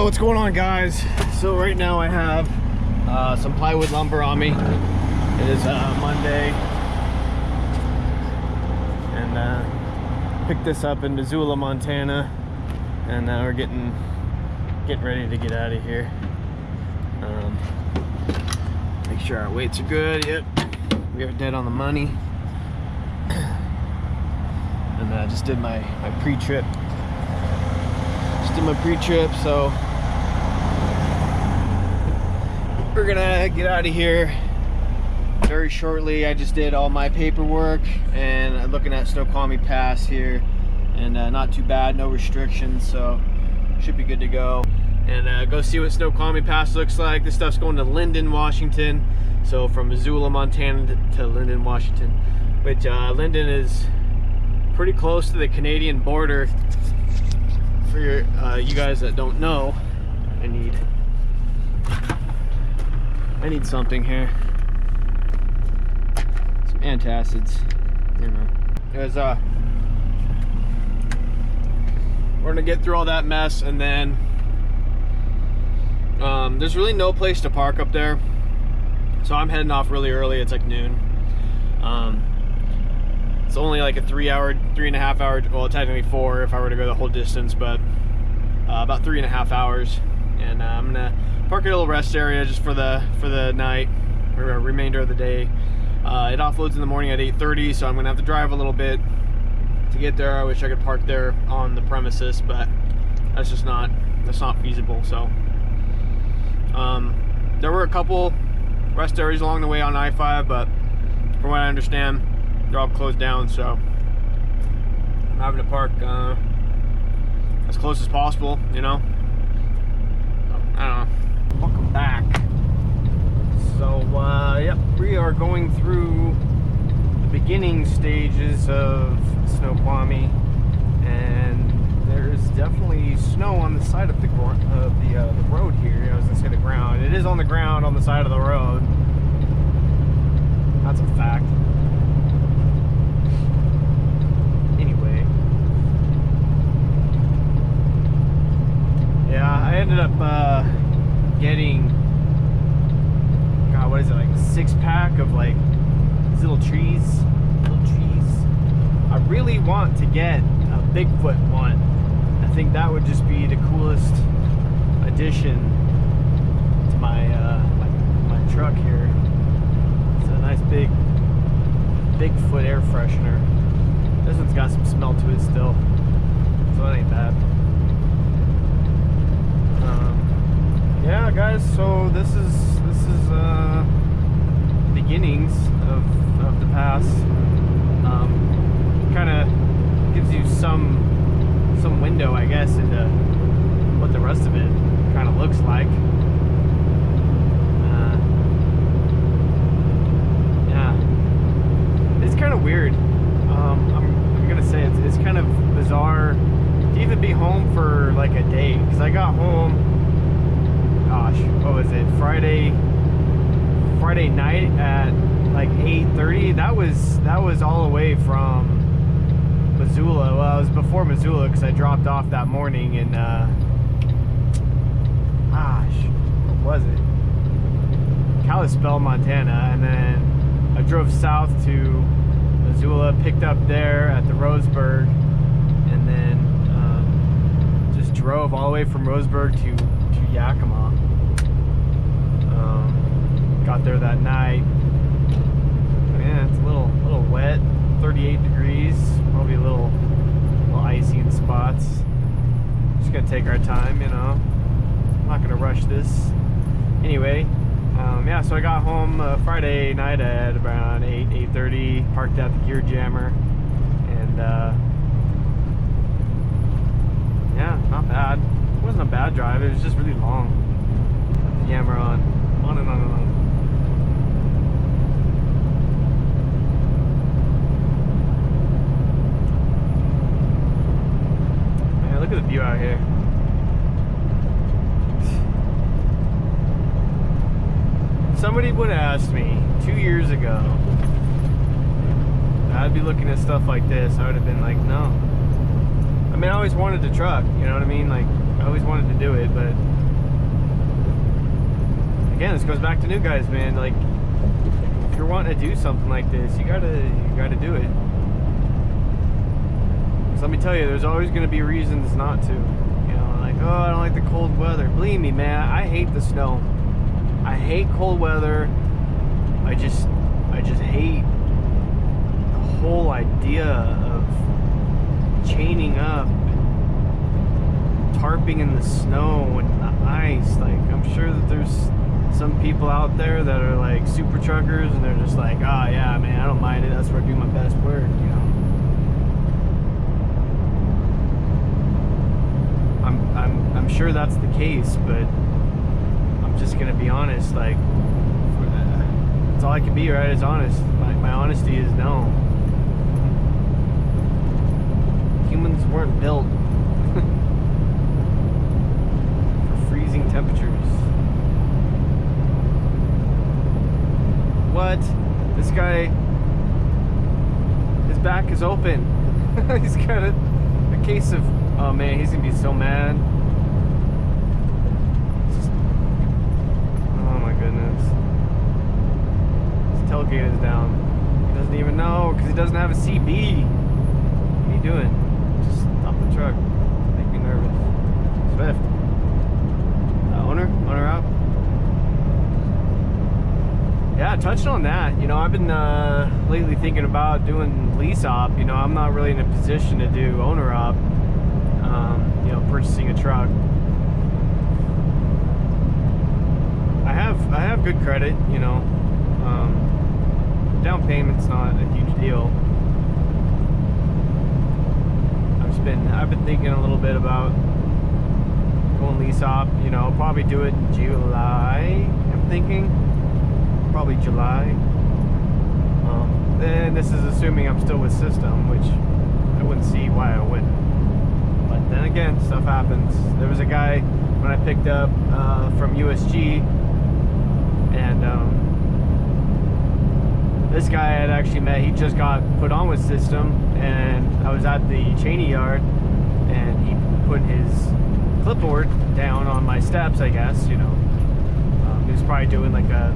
what's going on, guys? So right now I have some plywood lumber on me. It is Monday, and picked this up in Missoula, Montana, and we're getting ready to get out of here. Make sure our weights are good. Yep, we are dead on the money. And I just did my pre-trip. So we're gonna get out of here very shortly. I just did all my paperwork and I'm looking at Snoqualmie Pass here, and not too bad, no restrictions, so should be good to go. And go see what Snoqualmie Pass looks like. This stuff's going to Lynden, Washington. So from Missoula, Montana to Lynden, Washington, which Lynden is pretty close to the Canadian border. For you guys that don't know, I need something here. Some antacids, you know. Because we're gonna get through all that mess, and then there's really no place to park up there. So I'm heading off really early. It's like noon. It's only like a 3.5 hour, well, technically 4 if I were to go the whole distance, but about 3.5 hours. And I'm gonna park at a little rest area just for the night, or remainder of the day. It offloads in the morning at 8:30, so I'm gonna have to drive a little bit to get there. I wish I could park there on the premises, but that's not feasible. So there were a couple rest areas along the way on I-5, but from what I understand, they're all closed down, so I'm having to park as close as possible, you know. I don't know. Welcome back. So yep, we are going through the beginning stages of Snoqualmie, and there's definitely snow on the side of the road here. I was gonna say the ground. It is on the ground on the side of the road. That's a fact. Anyway, yeah, I ended up getting, God, what is it, like a 6-pack of like these little trees. I really want to get a Bigfoot one. I think that would just be the coolest addition to my my truck here. It's a nice big Bigfoot air freshener. This one's got some smell to it still, so that ain't bad. Yeah, guys. So this is beginnings of the pass. Kind of gives you some window, I guess, into what the rest of it kind of looks like. Yeah, it's kind of weird. I'm gonna say it's kind of bizarre to even be home for like a day, because I got home, gosh, what was it, Friday night at like 8:30. That was all the way from Missoula. Well, it was before Missoula because I dropped off that morning in what was it, Kalispell, Montana, and then I drove south to Missoula, picked up there at the Roseburg, and then just drove all the way from Roseburg to Yakima. Got there that night. Man, it's a little wet, 38 degrees, probably a little icy in spots. Just gonna take our time, you know. I'm not gonna rush this. Anyway, yeah, so I got home Friday night at around 8:30, parked at the Gear Jammer, and yeah, not bad. It wasn't a bad drive, it was just really long. Jammer on and on and on. Man, look at the view out here. Somebody would have asked me 2 years ago, I'd be looking at stuff like this, I would have been like, no. I mean, I always wanted a truck, you know what I mean? Like, I always wanted to do it, but again, this goes back to new guys, man. Like, if you're wanting to do something like this, you gotta do it. Because let me tell you, there's always going to be reasons not to. You know, like, oh, I don't like the cold weather. Believe me, man, I hate the snow. I hate cold weather. I just hate the whole idea of chaining up, tarping in the snow and the ice. Like, I'm sure that there's some people out there that are like super truckers and they're just like, oh yeah, man, I don't mind it. That's where I do my best work, you know. I'm sure that's the case, but I'm just gonna be honest. Like, that's all I can be, right? Is honest. My honesty is no. Humans weren't built for freezing temperatures. What? This guy, his back is open. He's got a case of, oh man, he's gonna be so mad. Oh my goodness. His tailgate is down. He doesn't even know because he doesn't have a CB. What are you doing? Just stop the truck. Make me nervous. Swift. Owner out. Yeah, I touched on that. You know, I've been lately thinking about doing lease op. You know, I'm not really in a position to do owner op. You know, purchasing a truck. I have good credit. You know, down payment's not a huge deal. I've been thinking a little bit about going lease op. You know, I'll probably do it in July. I'm thinking. Probably July. And this is assuming I'm still with system, which I wouldn't see why I wouldn't. But then again, stuff happens. There was a guy when I picked up from USG, and this guy I had actually met. He just got put on with system, and I was at the Cheney yard, and he put his clipboard down on my steps, I guess. You know, he was probably doing like a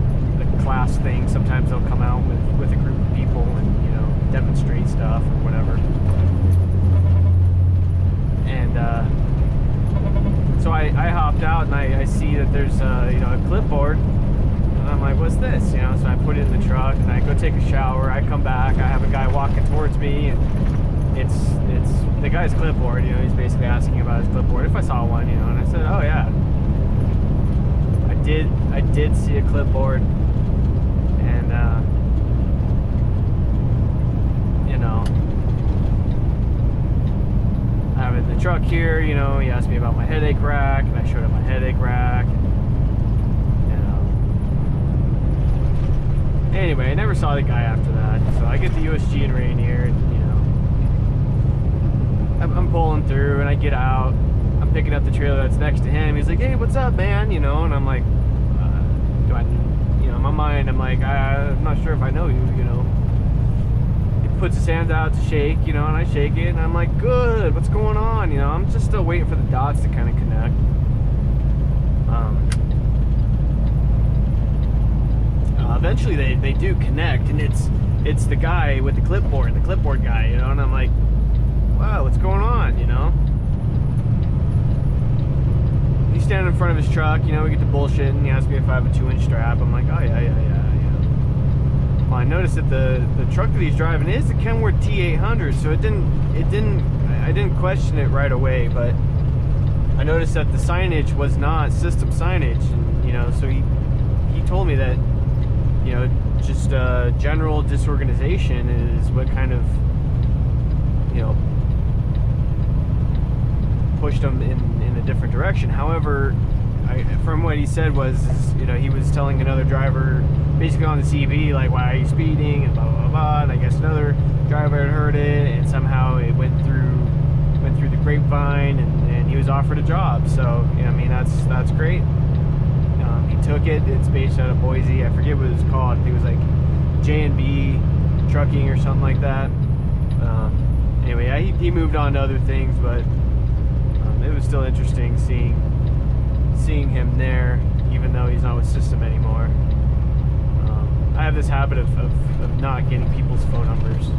class thing. Sometimes they'll come out with a group of people and, you know, demonstrate stuff or whatever. And so I hopped out and I see that there's you know, a clipboard, and I'm like, what's this? You know, so I put it in the truck and I go take a shower. I come back, I have a guy walking towards me, and it's the guy's clipboard. You know, he's basically asking about his clipboard if I saw one, you know, and I said, oh yeah, I did see a clipboard. And you know, I have it in the truck here. You know, he asked me about my headache rack, and I showed him my headache rack. You know, anyway, I never saw the guy after that. So I get the USG in Rainier, and you know, I'm pulling through, and I get out. I'm picking up the trailer that's next to him. He's like, "Hey, what's up, man?" You know, and I'm like, "Do I?" In my mind, I'm like, I'm not sure if I know you, you know. He puts his hands out to shake, you know, and I shake it, and I'm like, good, what's going on? You know, I'm just still waiting for the dots to kind of connect. Eventually they do connect, and it's the guy with the clipboard guy, you know, and I'm like, wow, what's going on, you know? He's standing in front of his truck, you know, we get to bullshit, and he asks me if I have a 2-inch strap. I'm like, oh yeah. Well, I noticed that the truck that he's driving is the Kenworth T800, so I didn't question it right away, but I noticed that the signage was not system signage, and, you know, so he told me that, you know, just general disorganization is what kind of, you know, pushed him in a different direction. However, from what he said was, you know, he was telling another driver basically on the CB, like, why are you speeding, and blah blah blah, and I guess another driver had heard it, and somehow it went through the grapevine, and he was offered a job. So, you know, I mean, that's great. He took it. It's based out of Boise. I forget what it's called. I think it was like J&B Trucking or something like that. Anyway, yeah, he moved on to other things, but it was still interesting seeing him there, even though he's not with System anymore. I have this habit of not getting people's phone numbers.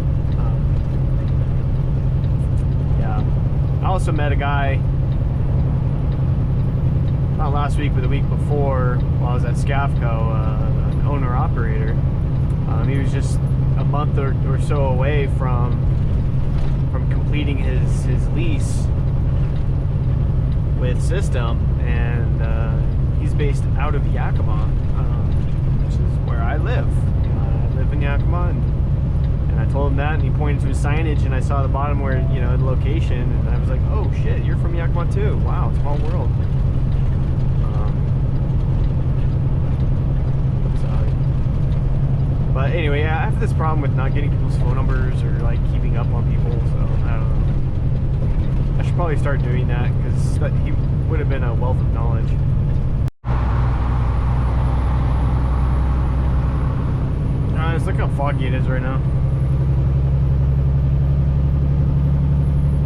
Yeah. I also met a guy, not last week, but the week before, while I was at Scafco, an owner-operator. He was just a month or so away from completing his lease with System, and he's based out of Yakima, which is where I live. I live in Yakima, and I told him that, and he pointed to his signage, and I saw the bottom where, you know, the location, and I was like, oh shit, you're from Yakima too. Wow, small world. But anyway, yeah, I have this problem with not getting people's phone numbers or like keeping up on people, so I don't know. I should probably start doing that, because he would have been a wealth of knowledge. Guys, look how foggy it is right now.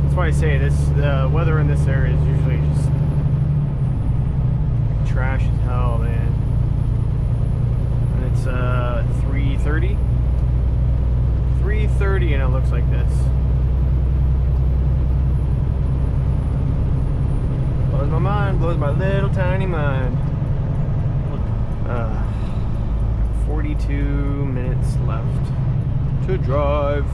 That's why I say the weather in this area is usually just trash as hell, man. And it's 3:30 and it looks like this. Blows my mind, blows my little tiny mind. 42 minutes left to drive.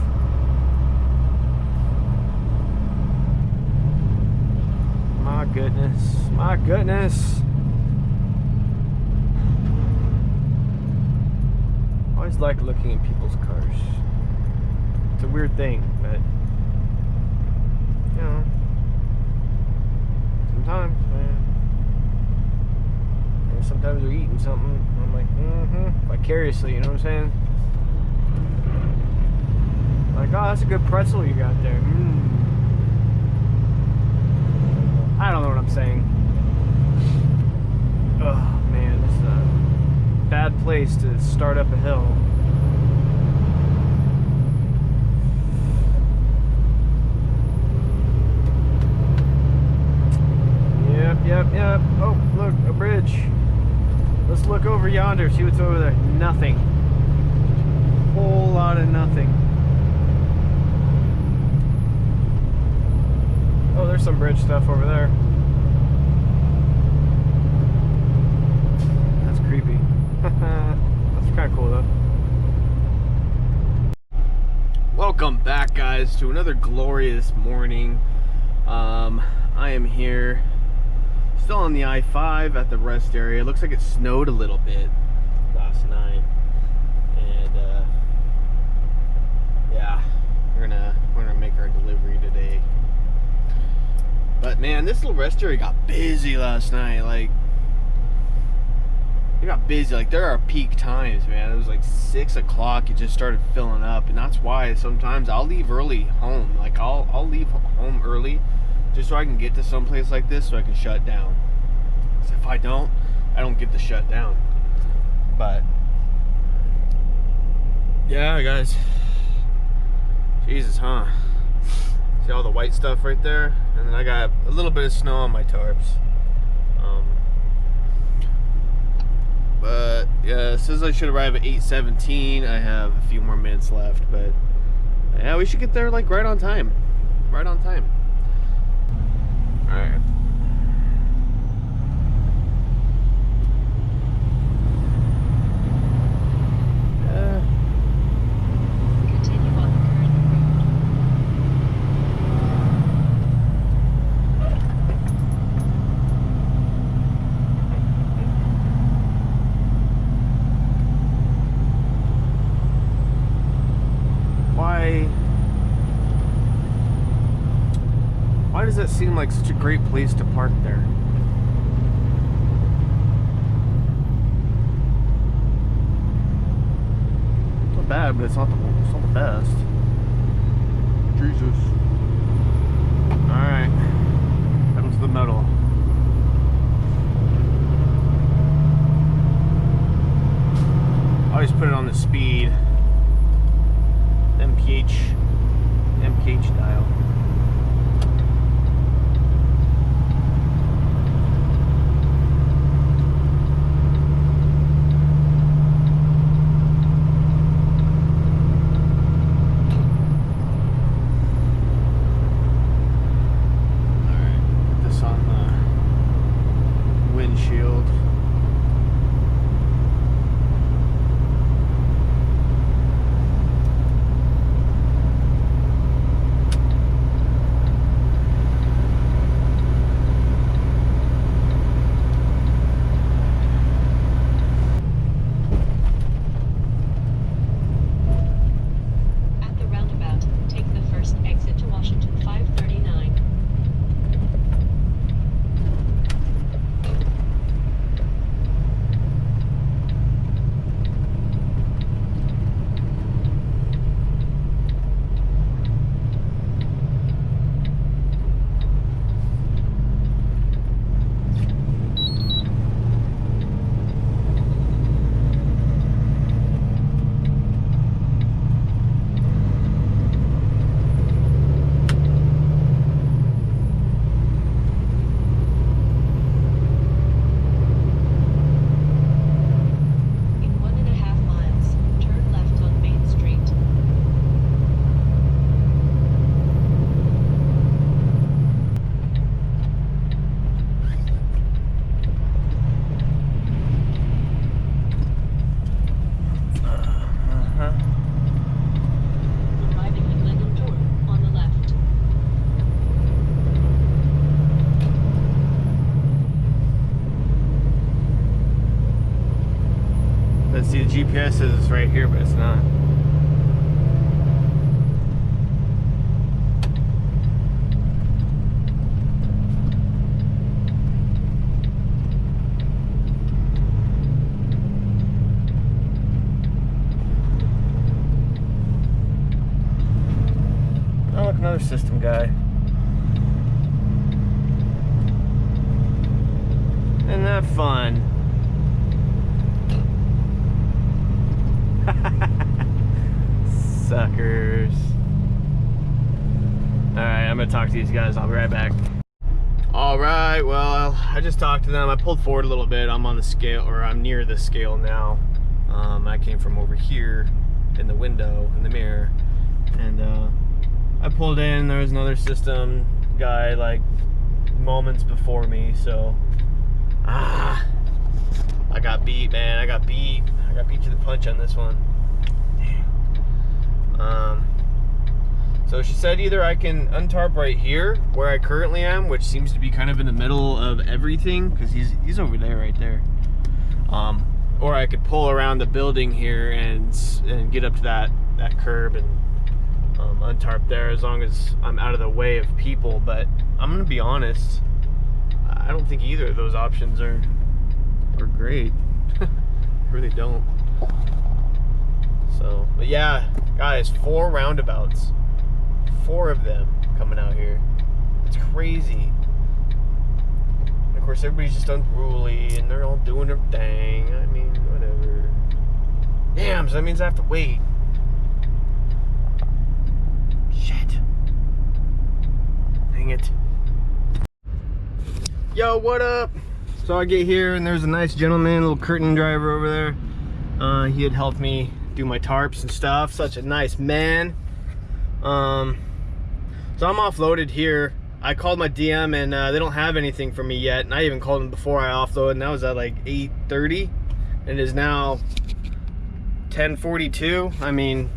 My goodness, my goodness. I always like looking at people's cars. It's a weird thing, but you know, sometimes, man. Sometimes they're eating something, and I'm like, vicariously, you know what I'm saying? Like, oh, that's a good pretzel you got there. I don't know what I'm saying. Oh man, this is a bad place to start up a hill. Yep. Oh, look, a bridge. Let's look over yonder, see what's over there. Nothing. Whole lot of nothing. Oh, there's some bridge stuff over there. That's creepy. That's kind of cool though. Welcome back, guys, to another glorious morning. I am here still on the I-5 at the rest area. It looks like it snowed a little bit last night, and yeah, we're gonna make our delivery today. But man, this little rest area got busy last night. Like, it got busy. Like, there are peak times, man. It was like 6 o'clock. It just started filling up, and that's why sometimes I'll leave early home. Like, I'll leave home early, just so I can get to some place like this so I can shut down. Because if I don't get to shut down. But yeah, guys, Jesus, huh? See all the white stuff right there? And then I got a little bit of snow on my tarps. But yeah, it says I should arrive at 8:17. I have a few more minutes left, but yeah, we should get there like right on time. Right on time. Alright. Continue on the current Why does that seem like such a great place to park there? It's not bad, but it's not the best. Jesus. Alright. Pedal to the metal. I always put it on the speed. MPH dial. windshield. At the roundabout, take the first exit to Washington 539. In 1.5 miles, turn left on Main Street. Arriving at Lynden Drop on the left. Let's see, the GPS says it's right here, but it's not. Oh, look, another system guy. Isn't that fun? Suckers. Alright, I'm gonna talk to these guys. I'll be right back. Alright, well, I just talked to them. I pulled forward a little bit. I'm on the scale, or I'm near the scale now. I came from over here in the window, in the mirror. And I pulled in. There was another system guy like moments before me, so I got beat, man. I got beat to the punch on this one. So she said either I can untarp right here where I currently am, which seems to be kind of in the middle of everything, because he's over there, right there. Or I could pull around the building here and get up to that curb and untarp there, as long as I'm out of the way of people. But I'm gonna be honest, I don't think either of those options are great. I really don't. So, but yeah, guys, 4 roundabouts, 4 of them coming out here. It's crazy. And of course, everybody's just unruly and they're all doing their thing. I mean, whatever. Damn, so that means I have to wait. Shit. Dang it. Yo, what up? So I get here and there's a nice gentleman, little curtain driver over there. He had helped me do my tarps and stuff. Such a nice man. So I'm offloaded here. I called my DM and they don't have anything for me yet. And I even called them before I offloaded, and that was at like 8:30. And it is now 10:42. I mean,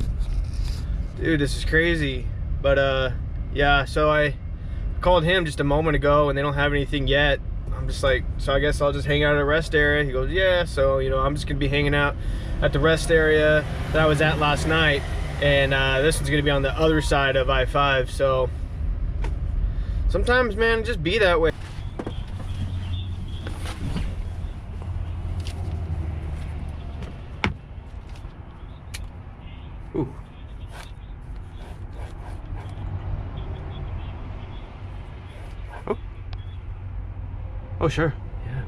dude, this is crazy. But yeah, so I called him just a moment ago and they don't have anything yet. I'm just like, so I guess I'll just hang out at a rest area. He goes, yeah. So, you know, I'm just gonna be hanging out at the rest area that I was at last night. And this one's gonna be on the other side of I-5. So sometimes, man, just be that way. Ooh. Oh. Oh, sure. Yeah.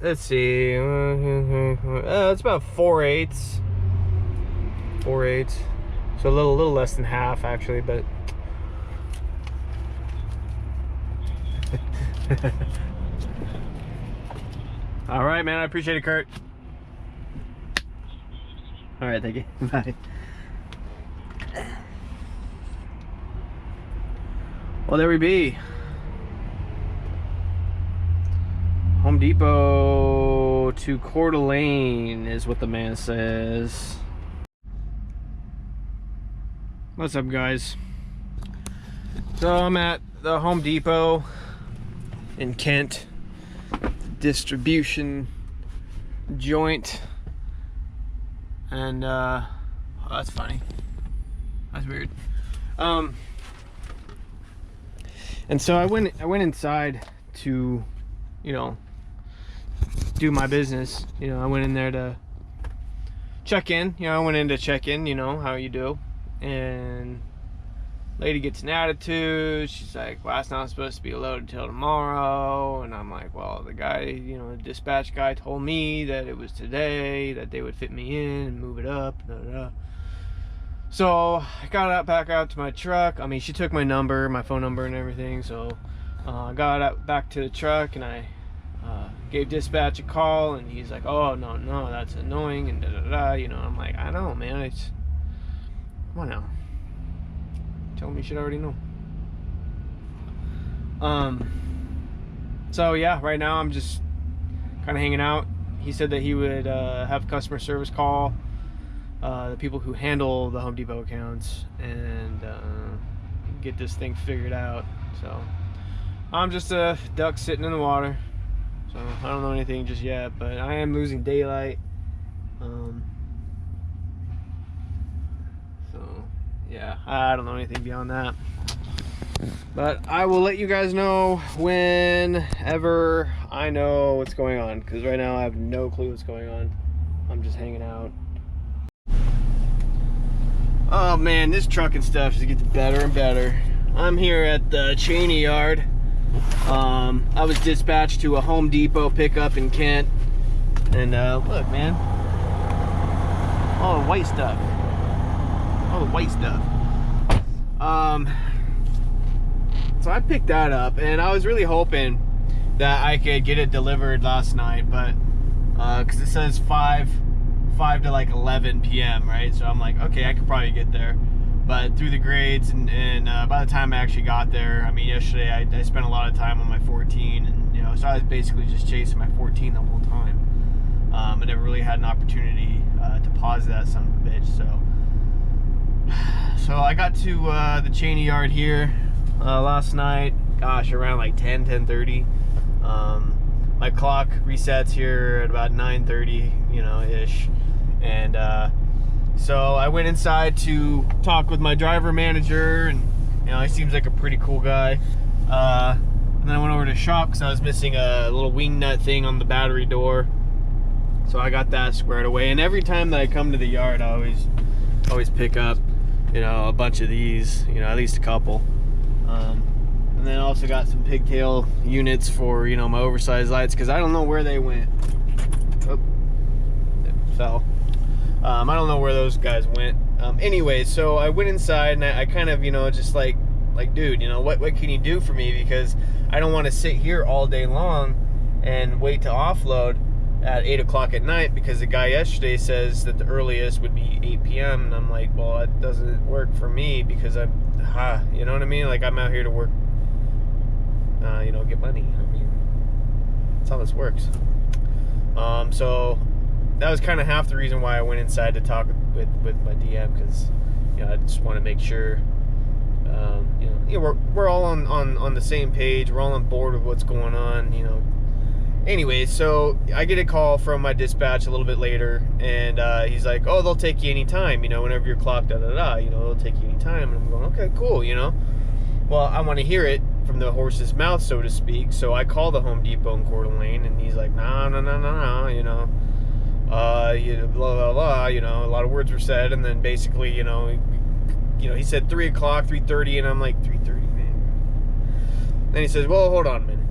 Let's see. It's about 4/8. 4/8. So a little less than half, actually, but all right, man. I appreciate it, Kurt. All right, thank you. Bye. Well, there we be. Home Depot to Coeur d'Alene is what the man says. What's up, guys? So I'm at the Home Depot in Kent, distribution joint, and oh, that's funny. That's weird. And so I went inside to, you know, do my business. You know, I went in there to check in. You know, I went in to check in, you know, how you do. And lady gets an attitude. She's like, well, that's not supposed to be loaded till tomorrow. And I'm like, well, the guy, you know, the dispatch guy told me that it was today, that they would fit me in and move it up. Da, da, da. So I got back out to my truck. I mean, she took my number, my phone number and everything. So I got out back to the truck, and I gave dispatch a call, and he's like, oh, no, that's annoying, and da da da. You know, I'm like, I know, man. It's, come on now. Tell me you should already know. So yeah, right now I'm just kind of hanging out. He said that he would have customer service call the people who handle the Home Depot accounts and get this thing figured out. So I'm just a duck sitting in the water. So I don't know anything just yet, but I am losing daylight. So yeah, I don't know anything beyond that. But I will let you guys know whenever I know what's going on, because right now I have no clue what's going on. I'm just hanging out. Oh man, this trucking stuff just gets better and better. I'm here at the Cheney yard. I was dispatched to a Home Depot pickup in Kent, and look, man, all the white stuff. So I picked that up, and I was really hoping that I could get it delivered last night, but because it says 5 to like 11 p.m. right? So I'm like, okay, I could probably get there. But through the grades and by the time I actually got there, I mean, yesterday I spent a lot of time on my 14, and you know, so I was basically just chasing my 14 the whole time. I never really had an opportunity to pause that son of a bitch. So I got to the Cheney yard here last night. Gosh, around like 10:30. My clock resets here at about 9:30, you know, ish, and so I went inside to talk with my driver manager, and you know, he seems like a pretty cool guy. And then I went over to shop because I was missing a little wing nut thing on the battery door, so I got that squared away. And every time that I come to the yard, I always pick up, you know, a bunch of these, you know, at least a couple. And then I also got some pigtail units for, you know, my oversized lights, because I don't know where they went. Oh, it fell. I don't know where those guys went. Anyway, so I went inside, and I kind of, you know, just like, dude, you know, what can you do for me? Because I don't want to sit here all day long and wait to offload at 8 o'clock at night, because the guy yesterday says that the earliest would be 8 p.m. and I'm like, well, that doesn't work for me, because you know what I mean? Like, I'm out here to work, you know, get money. I mean, that's how this works. So that was kind of half the reason why I went inside to talk with my DM, because, you know, I just want to make sure, you know, we're all on the same page. We're all on board with what's going on, you know. Anyway, so I get a call from my dispatch a little bit later, and he's like, oh, they'll take you anytime, you know, whenever you're clocked, you know, they'll take you anytime. And I'm going, okay, cool, you know. Well, I want to hear it from the horse's mouth, so to speak. So I call the Home Depot in Coeur d'Alene, and he's like, no, you know, blah, blah, blah, you know, a lot of words were said, and then basically, you know, he said 3 o'clock, 3:30, and I'm like, 3:30, man. Then he says, well, hold on a minute.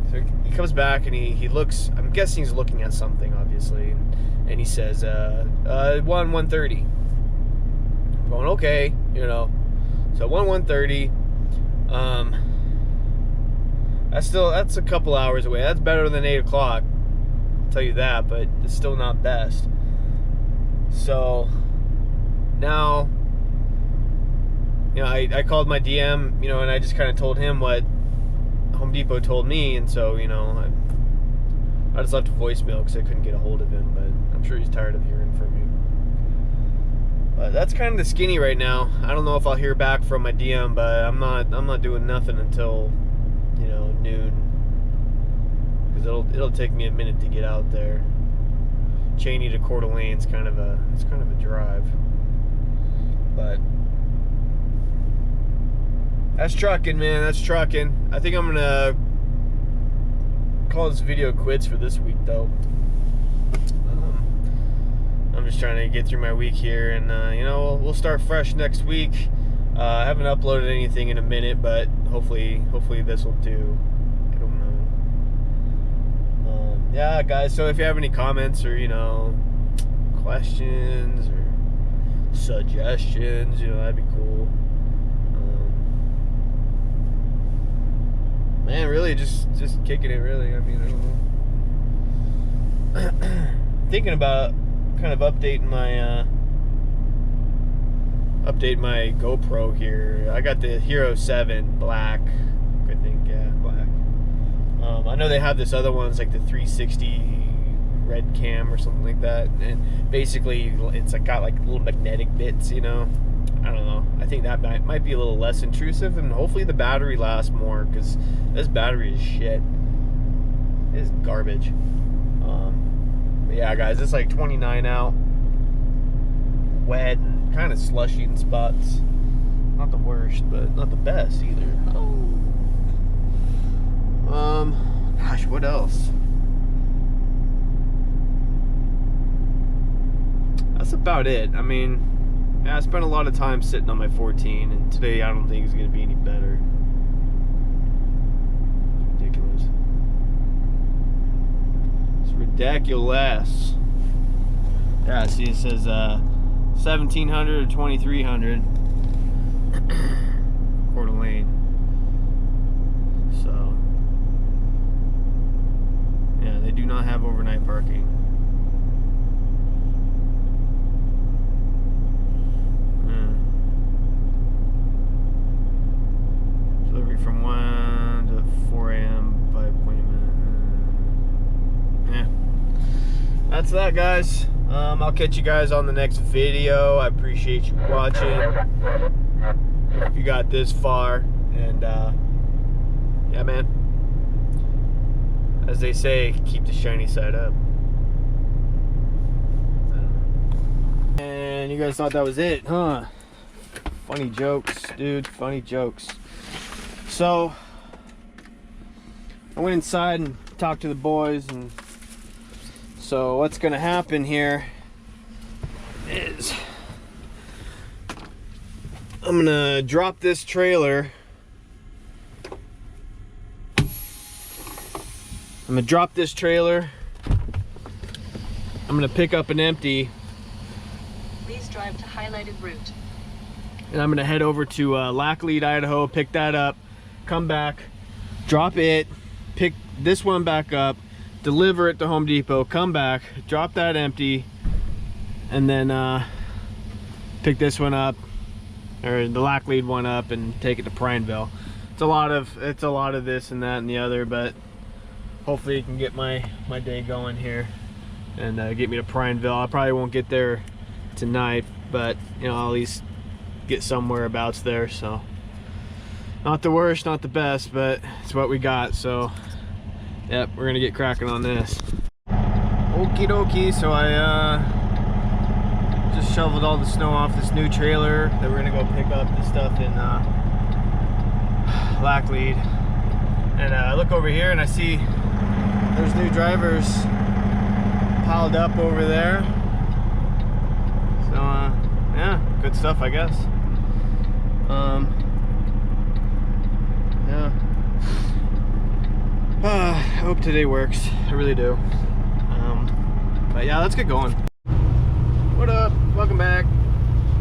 So he comes back, and he looks, I'm guessing he's looking at something, obviously, and he says, 1:30. I'm going, okay, you know, so 1:30, that's a couple hours away. That's better than 8 o'clock, I'll tell you that, but it's still not best. So now you know, I called my DM, you know, and I just kind of told him what Home Depot told me, and so, you know, I just left a voicemail because I couldn't get a hold of him, but I'm sure he's tired of hearing from me. But that's kind of the skinny right now. I don't know if I'll hear back from my DM, but I'm not doing nothing until, you know, noon, because it'll take me a minute to get out there. Cheney to Coeur d'Alene's kind of a drive, but that's trucking, man. That's trucking. I think I'm gonna call this video quits for this week, though. I'm just trying to get through my week here, and you know, we'll start fresh next week. I haven't uploaded anything in a minute, but hopefully this will do. I don't know. Yeah, guys. So if you have any comments or, you know, questions or suggestions, you know, that'd be cool. Man, really, just kicking it, really. I mean, I don't know. Thinking about kind of updating my GoPro here. I got the Hero 7 black, I think, yeah, black. I know they have this other one, it's like the 360 red cam or something like that, and basically it's like got like little magnetic bits, you know. I don't know. I think that might be a little less intrusive, and hopefully the battery lasts more, because this battery is shit. It is garbage. But yeah, guys, it's like 29 out. Wet and kind of slushy in spots. Not the worst, but not the best either. Gosh, what else? That's about it. I mean, yeah, I spent a lot of time sitting on my 14, and today I don't think it's going to be any better. Ridiculous. It's ridiculous. Yeah, see, it says 1,700 or 2,300 Coeur d'Alene. So, yeah, they do not have overnight parking. Delivery from 1 to 4 a.m. by appointment. Yeah. That's that, guys. I'll catch you guys on the next video. I appreciate you watching. If you got this far. And, yeah, man. As they say, keep the shiny side up. And you guys thought that was it, huh? Funny jokes, dude. Funny jokes. So, I went inside and talked to the boys, and so what's going to happen here is I'm going to drop this trailer. I'm going to pick up an empty. Please drive to highlighted route. And I'm going to head over to Lacklead, Idaho, pick that up, come back, drop it, pick this one back up, deliver it to Home Depot, come back, drop that empty, and then pick this one up, or the Lacklead one up, and take it to Prineville. It's a lot of this and that and the other, but hopefully you can get my day going here and get me to Prineville. I probably won't get there tonight, but you know, I'll at least get somewhere abouts there. So not the worst, not the best, but it's what we got. So yep, we're gonna get cracking on this. Okie dokie. So I just shoveled all the snow off this new trailer that we're gonna go pick up the stuff in Lacklead. And I look over here and I see there's new drivers piled up over there. So yeah, good stuff, I guess. Yeah. I hope today works. I really do. But yeah, let's get going. What up? Welcome back.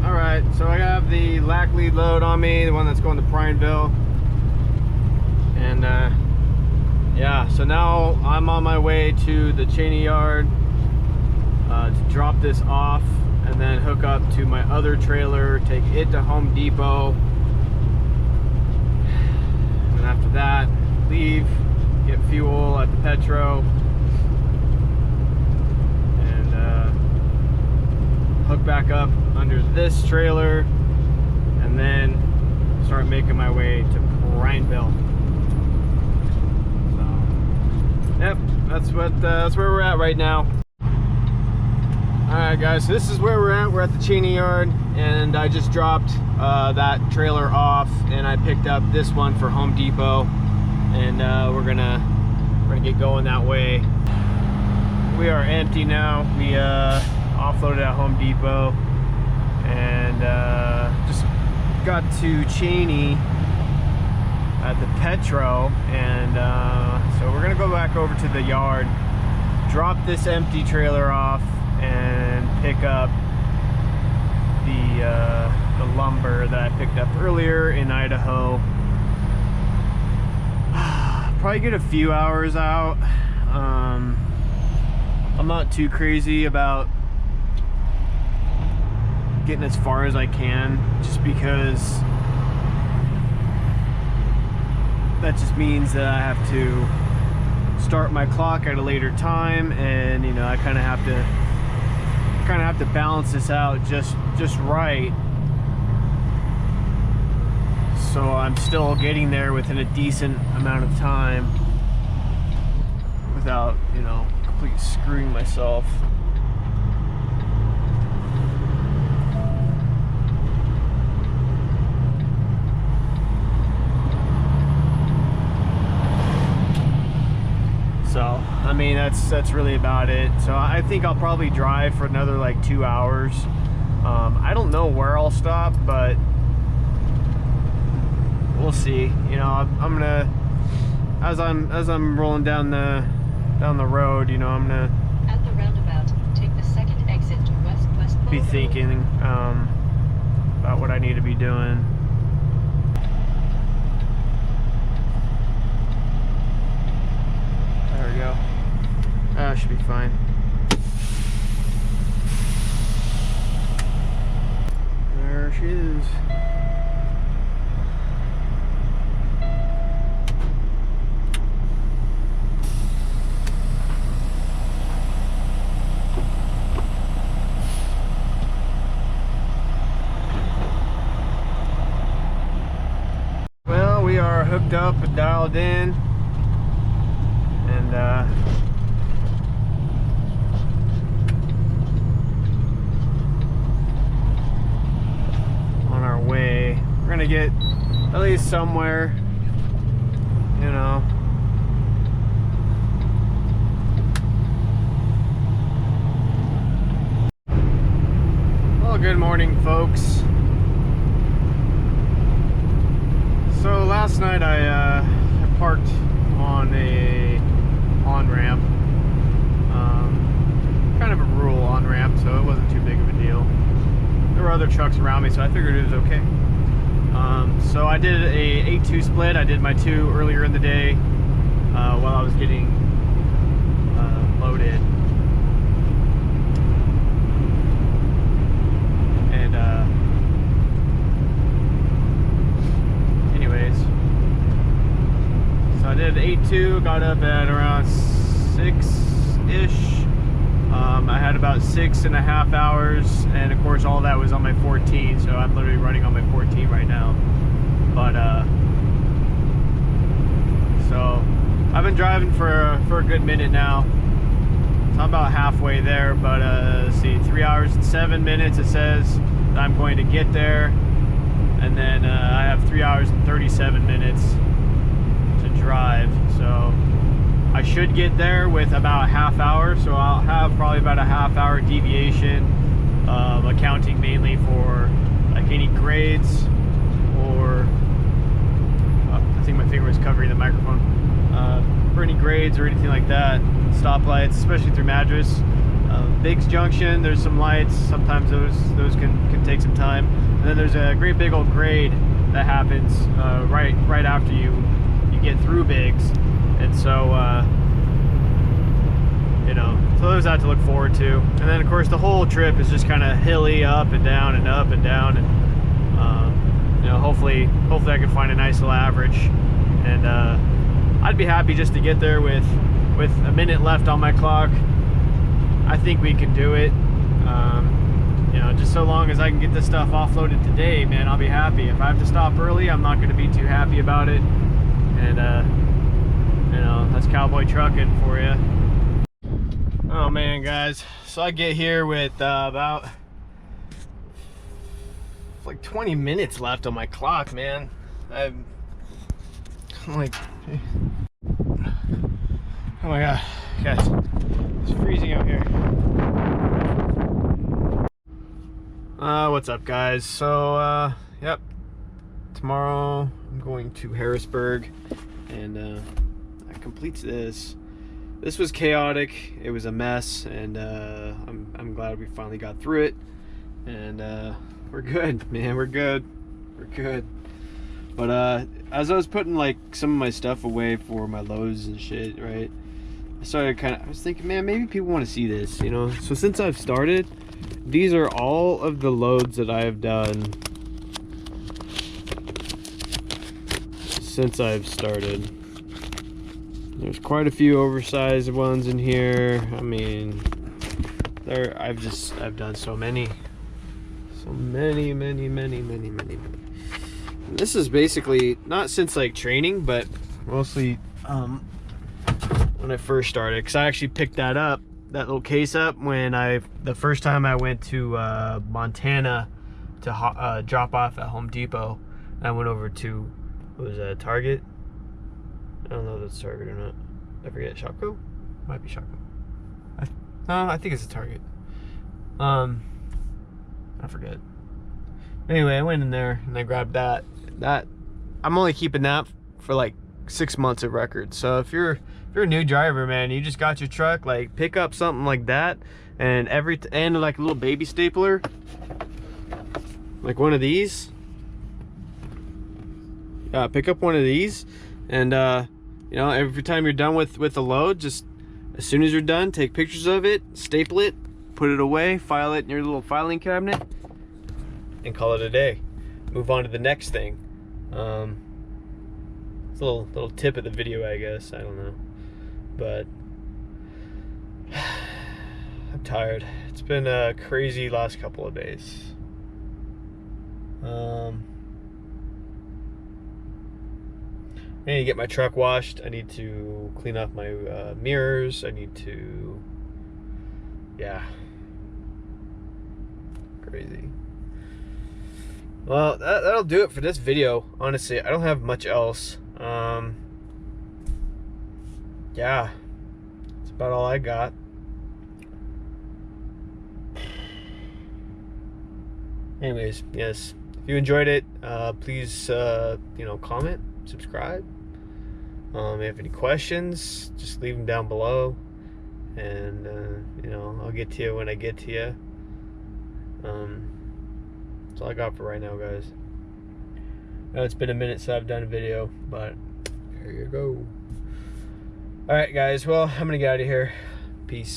All right, so I have the Lacklead load on me, the one that's going to Prineville. And yeah, so now I'm on my way to the Cheney yard to drop this off and then hook up to my other trailer, take it to Home Depot, leave, get fuel at the Petro, and hook back up under this trailer, and then start making my way to Prineville. So, yep, that's where we're at right now. Alright guys, so this is where we're at. We're at the Cheney yard, and I just dropped that trailer off, and I picked up this one for Home Depot, and we're gonna get going that way. We are empty now. We offloaded at Home Depot, and just got to Cheney at the Petro, and so we're gonna go back over to the yard, drop this empty trailer off, and pick up the lumber that I picked up earlier in Idaho. Probably get a few hours out. I'm not too crazy about getting as far as I can, just because that just means that I have to start my clock at a later time, and you know, I kind of have to balance this out just right, so I'm still getting there within a decent amount of time without, you know, completely screwing myself. So, I mean, that's really about it. So I think I'll probably drive for another like 2 hours. I don't know where I'll stop, but we'll see. You know, I'm gonna, as I'm rolling down the road, you know, I'm gonna At the roundabout, take the second exit to West be thinking about what I need to be doing. There we go. That should be fine. There she is. Well, we are hooked up and dialed in, and on our way. We're gonna get at least somewhere, you know. Well, good morning, folks. So last night I parked on a on-ramp, kind of a rural on-ramp, so it wasn't too big of a deal. There were other trucks around me, so I figured it was okay. So I did a 8-2 split. I did my 2 earlier in the day while I was getting loaded. And anyways, so I did 8-2, got up at around 6-ish. I had about 6.5 hours, and of course all that was on my 14, so I'm literally running on my 14 right now. But so I've been driving for a good minute now, so I'm about halfway there. But let's see, 3 hours and 7 minutes it says that I'm going to get there, and then I have 3 hours and 37 minutes to drive, so I should get there with about a half hour, so I'll have probably about a half-hour deviation, accounting mainly for like any grades, or I think my finger was covering the microphone, for any grades or anything like that. Stoplights, especially through Madras. Biggs Junction, there's some lights. Sometimes those can take some time. And then there's a great big old grade that happens right after you get through Biggs. And so, you know, so there's that to look forward to. And then, of course, the whole trip is just kind of hilly, up and down and up and down. And, you know, hopefully I can find a nice little average. And I I'd be happy just to get there with a minute left on my clock. I think we can do it. You know, just so long as I can get this stuff offloaded today, man, I'll be happy. If I have to stop early, I'm not going to be too happy about it. And you know, that's cowboy trucking for you. Oh man, guys, so I get here with about like 20 minutes left on my clock, man. I'm like, oh my god, guys, it's freezing out here. What's up, guys? So yep, tomorrow I'm going to Harrisburg, and that completes this. This was chaotic, it was a mess, and I'm glad we finally got through it, and we're good, man. We're good. But as I was putting like some of my stuff away for my loads and shit, right, I was thinking, man, maybe people want to see this, you know. So since I've started, these are all of the loads that I have done since I've started. There's quite a few oversized ones in here. I mean, I've done so many. This is basically not since like training, but mostly when I first started, because I actually picked that little case up when the first time I went to Montana to drop off at Home Depot. I went over to, what was that, Target? I don't know if that's Target or not. I forget. Shopko? Might be Shopko. I think it's a Target. I forget. Anyway, I went in there and I grabbed that. I'm only keeping that for like 6 months of record. So if you're a new driver, man, you just got your truck, like pick up something like that, and like a little baby stapler, like one of these. Pick up one of these, and you know, every time you're done with the load, just as soon as you're done, take pictures of it, staple it, put it away, file it in your little filing cabinet, and call it a day. Move on to the next thing. It's a little tip of the video, I guess. I don't know, but I'm tired. It's been a crazy last couple of days. I need to get my truck washed. I need to clean off my mirrors. I need to, yeah, crazy. Well, that'll do it for this video. Honestly, I don't have much else. Yeah, that's about all I got. Anyways, yes, if you enjoyed it, please, you know, comment, subscribe. If you have any questions, just leave them down below, and you know, I'll get to you when I get to you. That's all I got for right now, guys. I know it's been a minute since I've done a video, but here you go. All right, guys, well, I'm gonna get out of here. Peace.